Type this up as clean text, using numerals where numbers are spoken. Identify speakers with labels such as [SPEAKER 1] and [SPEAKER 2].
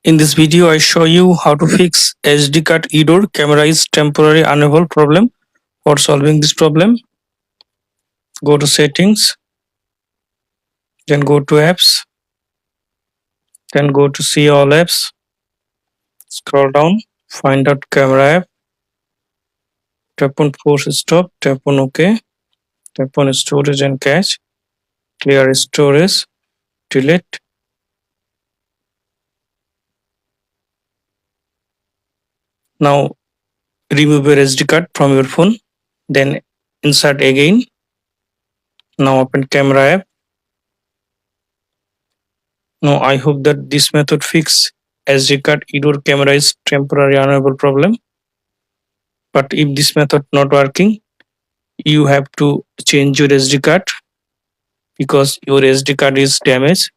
[SPEAKER 1] In this video, I show you how to fix SD card error camera is temporary unavailable problem. For solving this problem, go to settings, then go to apps, then go to see all apps, scroll down, find out camera app, tap on force stop, tap on OK, tap on storage and cache, clear storage, delete. Now remove your SD card from your phone, then insert again. Now open camera app. Now I hope that this method fix SD card error camera is temporary unavailable problem. But if this method not working, you have to change your SD card because your SD card is damaged.